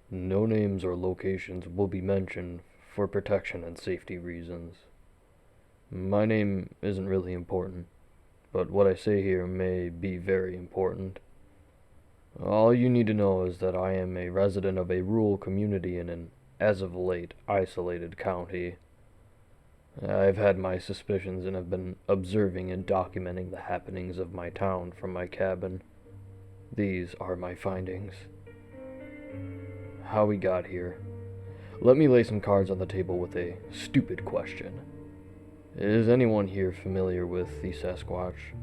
No names or locations will be mentioned for protection and safety reasons. My name isn't really important, but what I say here may be very important. All you need to know is that I am a resident of a rural community in an, as of late, isolated county. I've had my suspicions and have been observing and documenting the happenings of my town from my cabin. These are my findings. How we got here. Let me lay some cards on the table with a stupid question. Is anyone here familiar with the Sasquatch?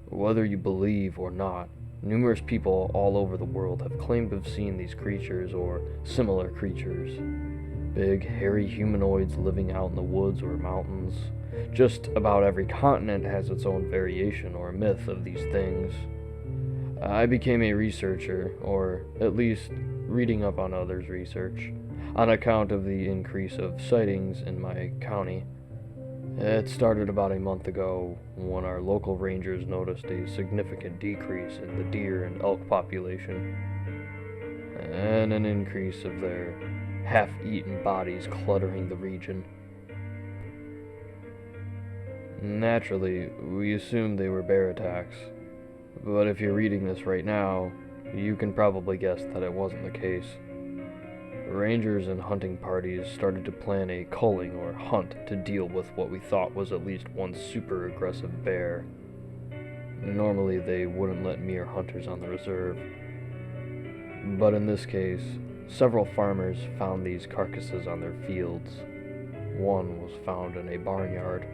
Whether you believe or not, numerous people all over the world have claimed to have seen these creatures or similar creatures. Big, hairy humanoids living out in the woods or mountains. Just about every continent has its own variation or myth of these things. I became a researcher, or at least reading up on others' research, on account of the increase of sightings in my county. It started about a month ago when our local rangers noticed a significant decrease in the deer and elk population, and an increase of their half-eaten bodies cluttering the region. Naturally, we assumed they were bear attacks, but if you're reading this right now, you can probably guess that it wasn't the case. Rangers and hunting parties started to plan a culling or hunt to deal with what we thought was at least one super aggressive bear. Normally they wouldn't let mere hunters on the reserve, but in this case, several farmers found these carcasses on their fields. One was found in a barnyard.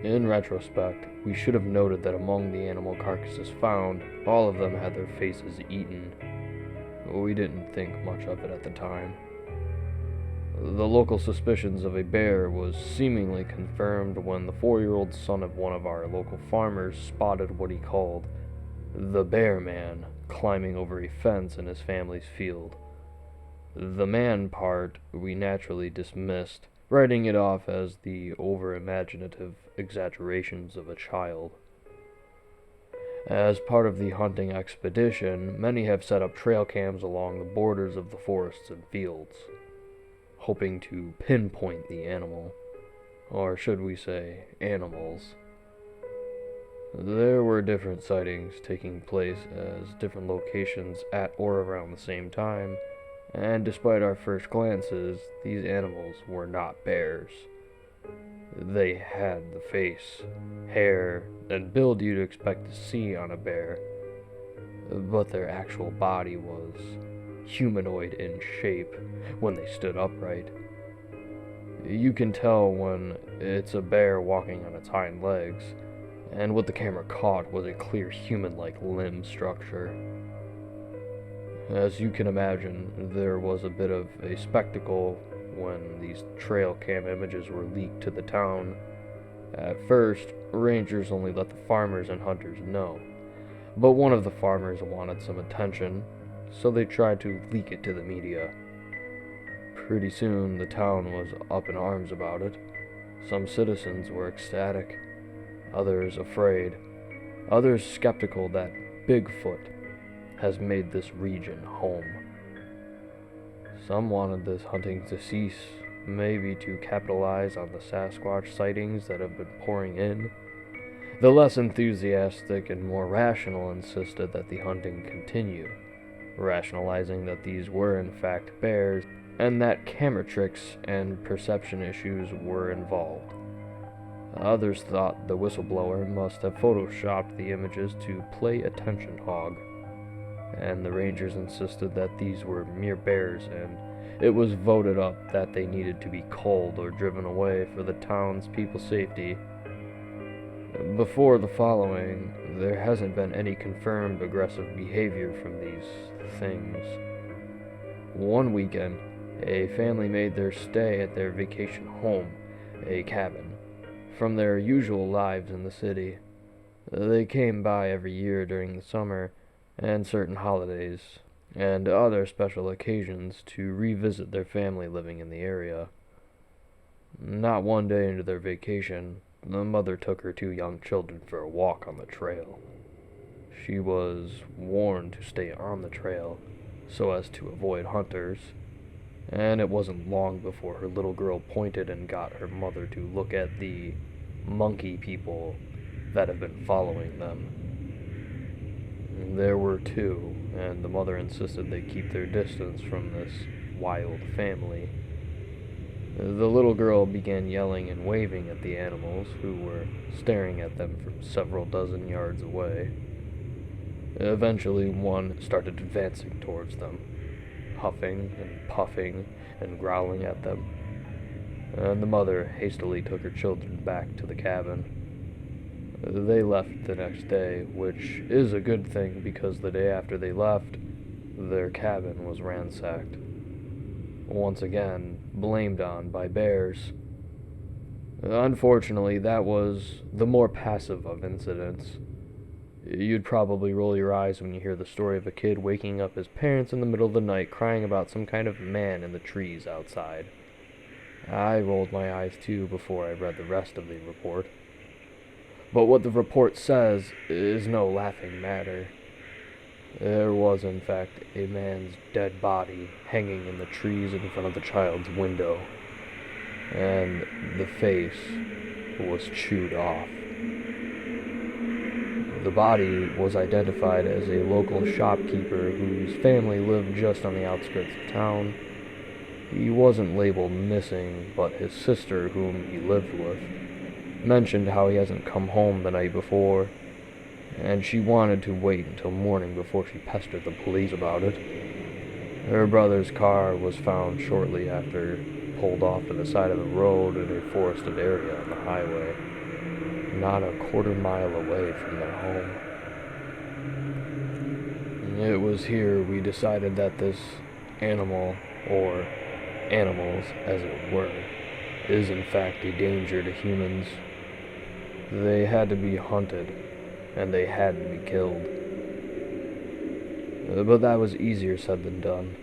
In retrospect, we should have noted that among the animal carcasses found, all of them had their faces eaten. We didn't think much of it at the time. The local suspicions of a bear was seemingly confirmed when the 4-year-old son of one of our local farmers spotted what he called the bear man climbing over a fence in his family's field. The man part we naturally dismissed, writing it off as the over-imaginative exaggerations of a child. As part of the hunting expedition, many have set up trail cams along the borders of the forests and fields, hoping to pinpoint the animal, or should we say, animals. There were different sightings taking place at different locations at or around the same time, and despite our first glances, these animals were not bears. They had the face, hair, and build you'd expect to see on a bear, but their actual body was humanoid in shape when they stood upright. You can tell when it's a bear walking on its hind legs, and what the camera caught was a clear human-like limb structure. As you can imagine, there was a bit of a spectacle when these trail cam images were leaked to the town. At first, rangers only let the farmers and hunters know, but one of the farmers wanted some attention, so they tried to leak it to the media. Pretty soon, the town was up in arms about it. Some citizens were ecstatic, others afraid, others skeptical that Bigfoot has made this region home. Some wanted this hunting to cease, maybe to capitalize on the Sasquatch sightings that have been pouring in. The less enthusiastic and more rational insisted that the hunting continue, rationalizing that these were in fact bears and that camera tricks and perception issues were involved. Others thought the whistleblower must have photoshopped the images to play attention hog, and the rangers insisted that these were mere bears, and it was voted up that they needed to be culled or driven away for the townspeople's safety. Before the following, there hasn't been any confirmed aggressive behavior from these things. One weekend, a family made their stay at their vacation home, a cabin, from their usual lives in the city. They came by every year during the summer and certain holidays, and other special occasions to revisit their family living in the area. Not one day into their vacation, the mother took her 2 young children for a walk on the trail. She was warned to stay on the trail, so as to avoid hunters, and it wasn't long before her little girl pointed and got her mother to look at the monkey people that have been following them. There were two, and the mother insisted they keep their distance from this wild family. The little girl began yelling and waving at the animals, who were staring at them from several dozen yards away. Eventually, one started advancing towards them, huffing and puffing and growling at them, and the mother hastily took her children back to the cabin. They left the next day, which is a good thing because the day after they left, their cabin was ransacked. Once again, blamed on by bears. Unfortunately, that was the more passive of incidents. You'd probably roll your eyes when you hear the story of a kid waking up his parents in the middle of the night crying about some kind of man in the trees outside. I rolled my eyes too before I read the rest of the report. But what the report says is no laughing matter. There was, in fact, a man's dead body hanging in the trees in front of the child's window, and the face was chewed off. The body was identified as a local shopkeeper whose family lived just on the outskirts of town. He wasn't labeled missing, but his sister, whom he lived with, mentioned how he hasn't come home the night before, and she wanted to wait until morning before she pestered the police about it. Her brother's car was found shortly after, pulled off to the side of the road in a forested area on the highway, not a quarter-mile away from their home. It was here we decided that this animal, or animals as it were, is in fact a danger to humans. They had to be hunted, and they had to be killed. But that was easier said than done.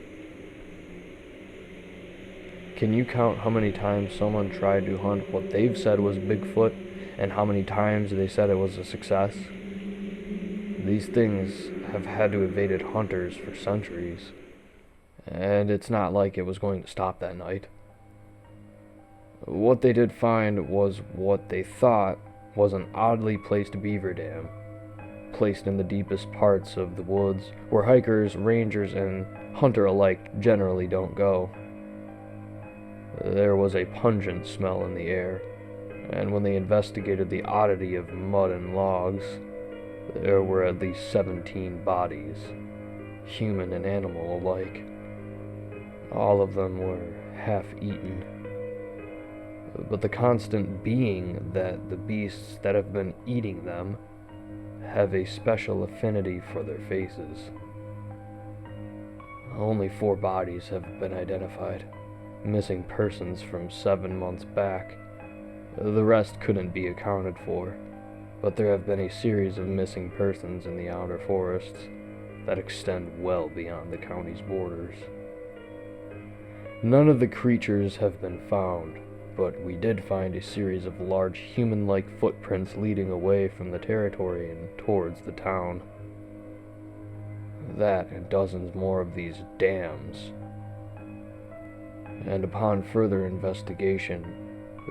Can you count how many times someone tried to hunt what they've said was Bigfoot, and how many times they said it was a success? These things have had to evade hunters for centuries, and it's not like it was going to stop that night. What they did find was what they thought was an oddly placed beaver dam, placed in the deepest parts of the woods, where hikers, rangers, and hunter alike generally don't go. There was a pungent smell in the air, and when they investigated the oddity of mud and logs, there were at least 17 bodies, human and animal alike. All of them were half-eaten, but the constant being that the beasts that have been eating them have a special affinity for their faces. Only 4 bodies have been identified, missing persons from 7 months back. The rest couldn't be accounted for, but there have been a series of missing persons in the outer forests that extend well beyond the county's borders. None of the creatures have been found, but we did find a series of large human-like footprints leading away from the territory and towards the town. That and dozens more of these dams. And upon further investigation,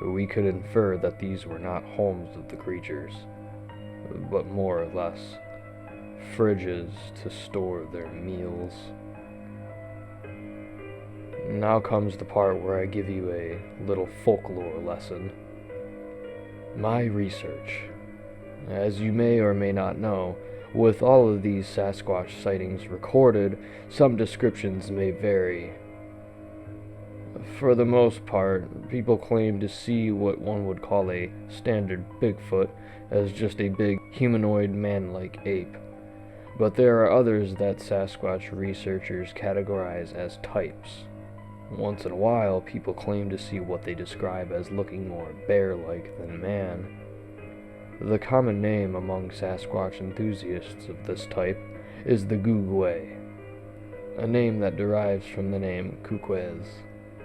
we could infer that these were not homes of the creatures, but more or less fridges to store their meals. Now comes the part where I give you a little folklore lesson. My research. As you may or may not know, with all of these Sasquatch sightings recorded, some descriptions may vary. For the most part, people claim to see what one would call a standard Bigfoot as just a big humanoid man-like ape. But there are others that Sasquatch researchers categorize as types. Once in a while, people claim to see what they describe as looking more bear-like than man. The common name among Sasquatch enthusiasts of this type is the Gugwe, a name that derives from the name Kukwez.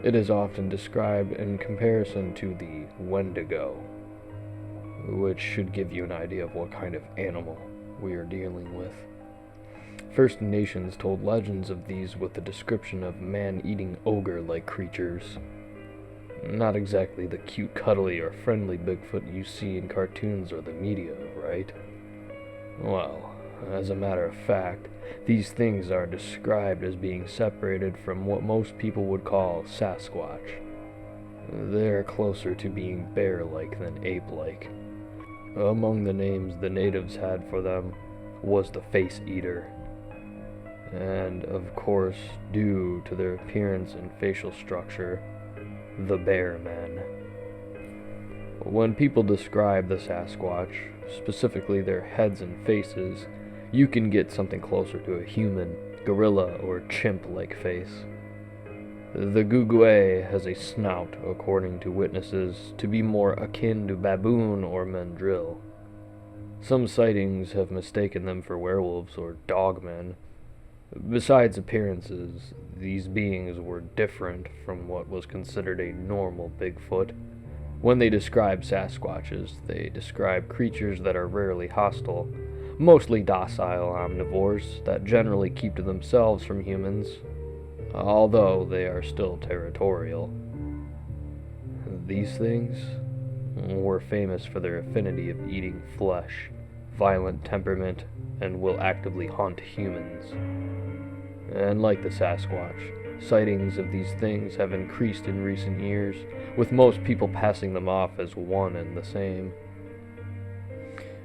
It is often described in comparison to the Wendigo, which should give you an idea of what kind of animal we are dealing with. First Nations told legends of these with the description of man-eating ogre-like creatures. Not exactly the cute, cuddly, or friendly Bigfoot you see in cartoons or the media, right? Well, as a matter of fact, these things are described as being separated from what most people would call Sasquatch. They're closer to being bear-like than ape-like. Among the names the natives had for them was the Face Eater, and of course, due to their appearance and facial structure, the Bear Men. When people describe the Sasquatch, specifically their heads and faces, you can get something closer to a human, gorilla, or chimp-like face. The Gugwe has a snout, according to witnesses, to be more akin to baboon or mandrill. Some sightings have mistaken them for werewolves or dogmen. Besides appearances, these beings were different from what was considered a normal Bigfoot. When they describe Sasquatches, they describe creatures that are rarely hostile, mostly docile omnivores that generally keep to themselves from humans, although they are still territorial. These things were famous for their affinity of eating flesh, violent temperament, and will actively hunt humans. And like the Sasquatch, sightings of these things have increased in recent years, with most people passing them off as one and the same.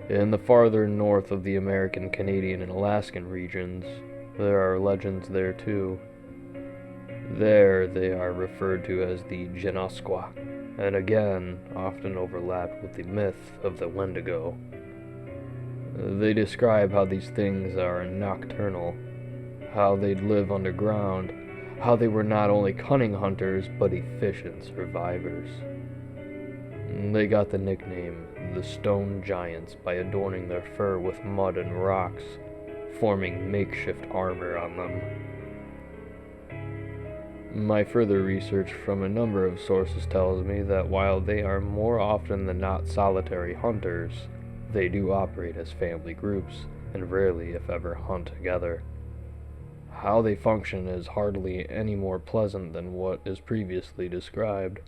In the farther north of the American, Canadian, and Alaskan regions, there are legends there too. There they are referred to as the Genosqua, and again often overlapped with the myth of the Wendigo. They describe how these things are nocturnal, how they'd live underground, how they were not only cunning hunters, but efficient survivors. They got the nickname the Stone Giants by adorning their fur with mud and rocks, forming makeshift armor on them. My further research from a number of sources tells me that while they are more often than not solitary hunters, they do operate as family groups, and rarely, if ever, hunt together. How they function is hardly any more pleasant than what is previously described.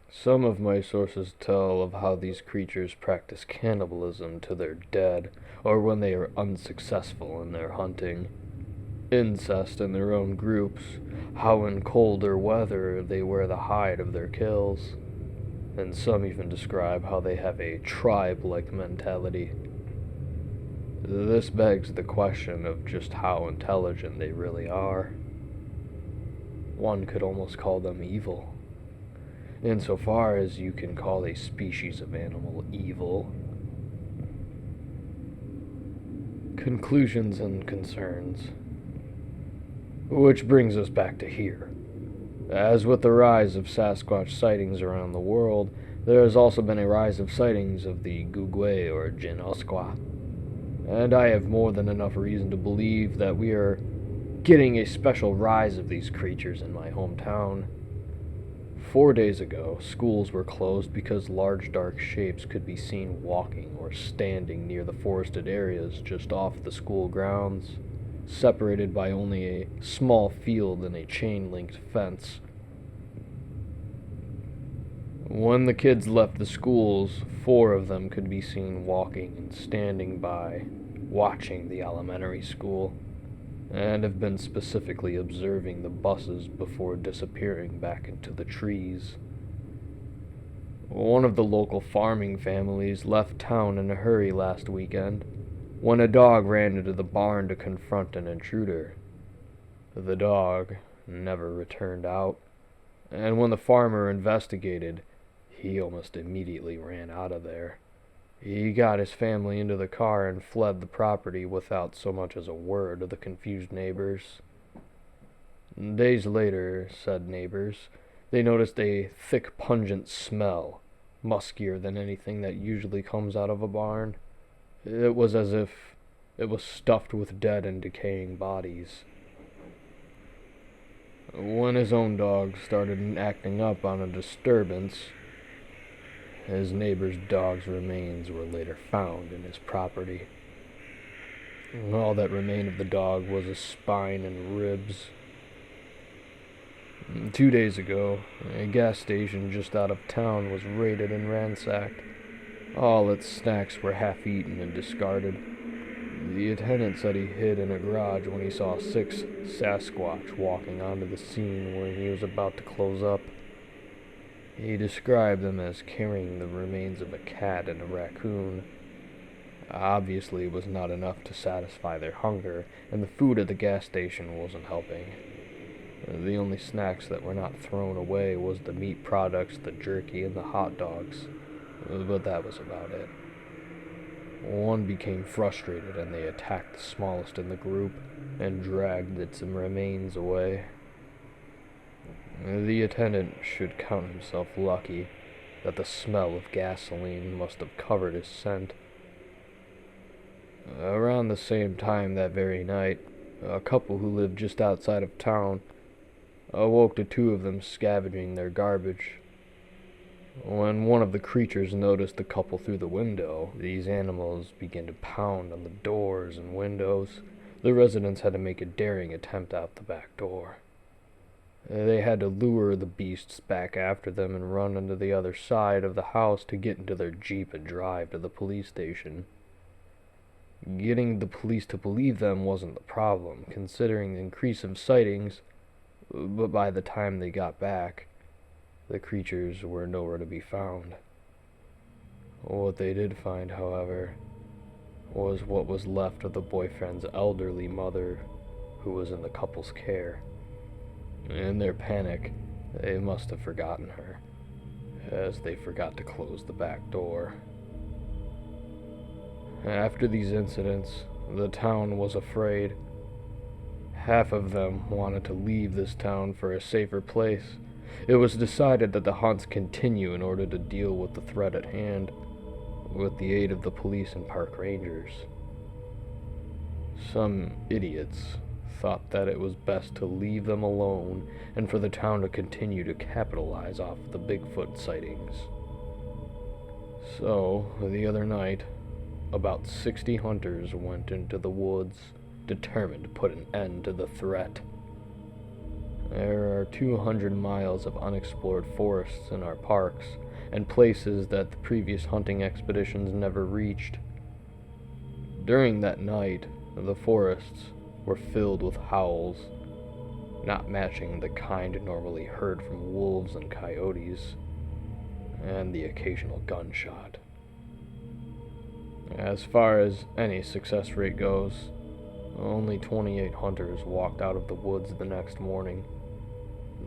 Some of my sources tell of how these creatures practice cannibalism to their dead, or when they are unsuccessful in their hunting. Incest in their own groups, how in colder weather they wear the hide of their kills, and some even describe how they have a tribe-like mentality. This begs the question of just how intelligent they really are. One could almost call them evil, insofar as you can call a species of animal evil. Conclusions and concerns. Which brings us back to here. As with the rise of Sasquatch sightings around the world, there has also been a rise of sightings of the Gugwe or Genosqua. And I have more than enough reason to believe that we are getting a special rise of these creatures in my hometown. 4 days ago, schools were closed because large dark shapes could be seen walking or standing near the forested areas just off the school grounds, separated by only a small field and a chain-linked fence. When the kids left the schools, 4 of them could be seen walking and standing by, watching the elementary school, and have been specifically observing the buses before disappearing back into the trees. One of the local farming families left town in a hurry last weekend when a dog ran into the barn to confront an intruder. The dog never returned out, and when the farmer investigated, he almost immediately ran out of there. He got his family into the car and fled the property without so much as a word to the confused neighbors. Days later, said neighbors, they noticed a thick, pungent smell, muskier than anything that usually comes out of a barn. It was as if it was stuffed with dead and decaying bodies. When his own dog started acting up on a disturbance, his neighbor's dog's remains were later found in his property. All that remained of the dog was his spine and ribs. 2 days ago, a gas station just out of town was raided and ransacked. All its snacks were half-eaten and discarded. The attendant said he hid in a garage when he saw 6 Sasquatch walking onto the scene when he was about to close up. He described them as carrying the remains of a cat and a raccoon. Obviously, it was not enough to satisfy their hunger, and the food at the gas station wasn't helping. The only snacks that were not thrown away was the meat products, the jerky, and the hot dogs, but that was about it. One became frustrated and they attacked the smallest in the group and dragged its remains away. The attendant should count himself lucky that the smell of gasoline must have covered his scent. Around the same time that very night, a couple who lived just outside of town awoke to 2 of them scavenging their garbage. When one of the creatures noticed the couple through the window, these animals began to pound on the doors and windows. The residents had to make a daring attempt out the back door. They had to lure the beasts back after them and run into the other side of the house to get into their jeep and drive to the police station. Getting the police to believe them wasn't the problem, considering the increase of sightings, but by the time they got back, the creatures were nowhere to be found. What they did find, however, was what was left of the boyfriend's elderly mother, who was in the couple's care. In their panic, they must have forgotten her, as they forgot to close the back door. After these incidents, the town was afraid. Half of them wanted to leave this town for a safer place. It was decided that the hunts continue in order to deal with the threat at hand, with the aid of the police and park rangers. Some idiots thought that it was best to leave them alone and for the town to continue to capitalize off the Bigfoot sightings. So, the other night, about 60 hunters went into the woods, determined to put an end to the threat. There are 200 miles of unexplored forests in our parks, and places that the previous hunting expeditions never reached. During that night, the forests were filled with howls, not matching the kind normally heard from wolves and coyotes, and the occasional gunshot. As far as any success rate goes, only 28 hunters walked out of the woods the next morning.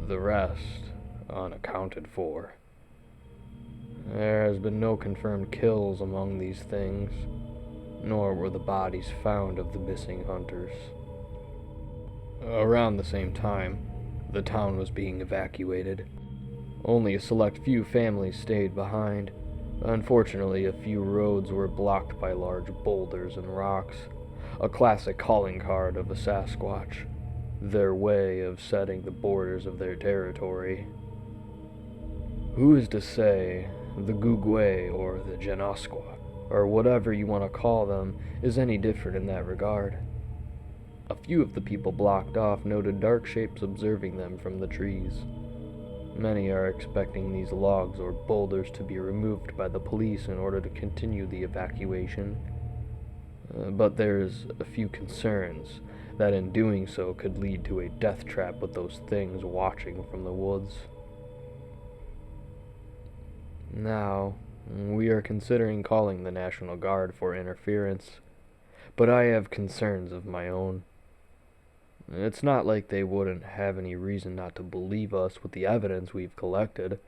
The rest unaccounted for. There has been no confirmed kills among these things, nor were the bodies found of the missing hunters. Around the same time, the town was being evacuated. Only a select few families stayed behind. Unfortunately, a few roads were blocked by large boulders and rocks, a classic calling card of a Sasquatch, their way of setting the borders of their territory. Who is to say the Gugwe or the Genosqua, or whatever you want to call them, is any different in that regard? A few of the people blocked off noted dark shapes observing them from the trees. Many are expecting these logs or boulders to be removed by the police in order to continue the evacuation. But there's a few concerns that in doing so could lead to a death trap with those things watching from the woods. Now, we are considering calling the National Guard for interference, but I have concerns of my own. It's not like they wouldn't have any reason not to believe us with the evidence we've collected.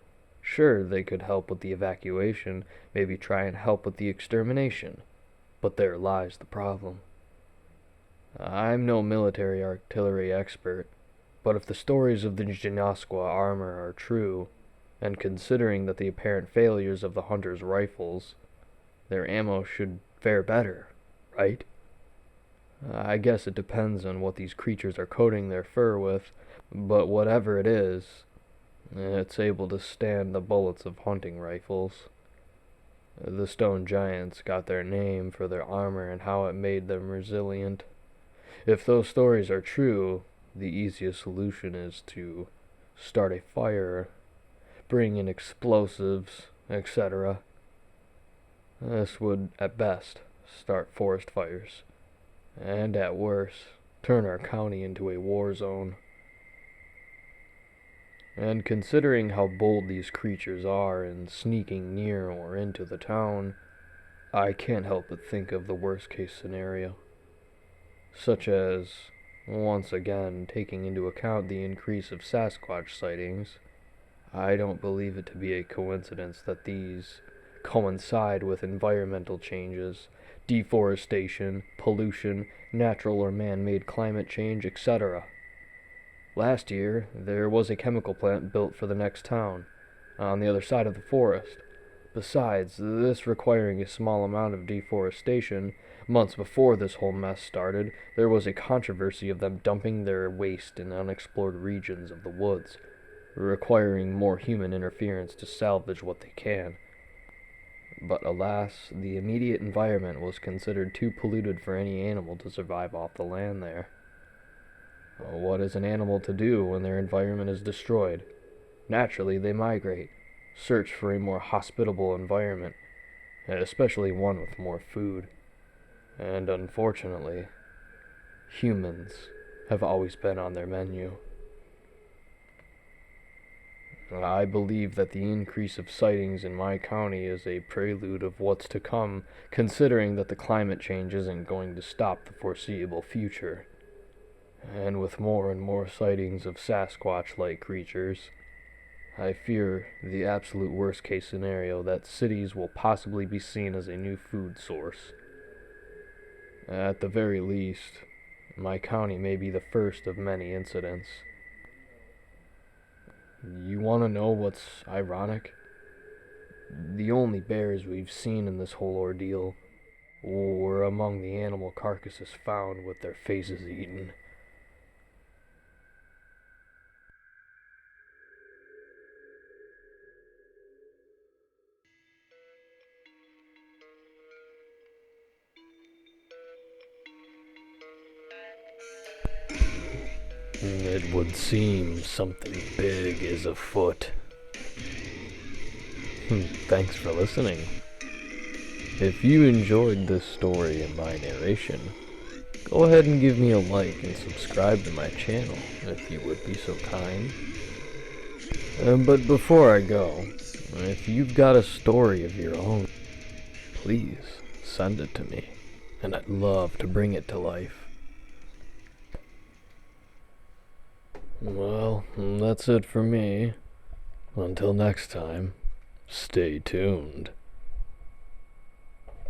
Sure, they could help with the evacuation, maybe try and help with the extermination, but there lies the problem. I'm no military artillery expert, but if the stories of the Genosqua armor are true, and considering that the apparent failures of the hunters' rifles, their ammo should fare better, right? I guess it depends on what these creatures are coating their fur with, but whatever it is, it's able to stand the bullets of hunting rifles. The stone giants got their name for their armor and how it made them resilient. If those stories are true, the easiest solution is to start a fire, bring in explosives, etc. This would, at best, start forest fires, and at worst, turn our county into a war zone. And considering how bold these creatures are in sneaking near or into the town, I can't help but think of the worst case scenario, such as, once again, taking into account the increase of Sasquatch sightings. I don't believe it to be a coincidence that these coincide with environmental changes, deforestation, pollution, natural or man-made climate change, etc. Last year, there was a chemical plant built for the next town, on the other side of the forest. Besides, this requiring a small amount of deforestation, months before this whole mess started, there was a controversy of them dumping their waste in unexplored regions of the woods, requiring more human interference to salvage what they can. But alas, the immediate environment was considered too polluted for any animal to survive off the land there. What is an animal to do when their environment is destroyed? Naturally, they migrate, search for a more hospitable environment, especially one with more food. And unfortunately, humans have always been on their menu. I believe that the increase of sightings in my county is a prelude of what's to come, considering that the climate change isn't going to stop the foreseeable future. And with more and more sightings of Sasquatch-like creatures, I fear the absolute worst-case scenario that cities will possibly be seen as a new food source. At the very least, my county may be the first of many incidents. You want to know what's ironic? The only bears we've seen in this whole ordeal were among the animal carcasses found with their faces eaten. It would seem something big is afoot. Thanks for listening. If you enjoyed this story and my narration, go ahead and give me a like and subscribe to my channel if you would be so kind. But before I go, if you've got a story of your own, please send it to me, and I'd love to bring it to life. Well, that's it for me. Until next time, stay tuned.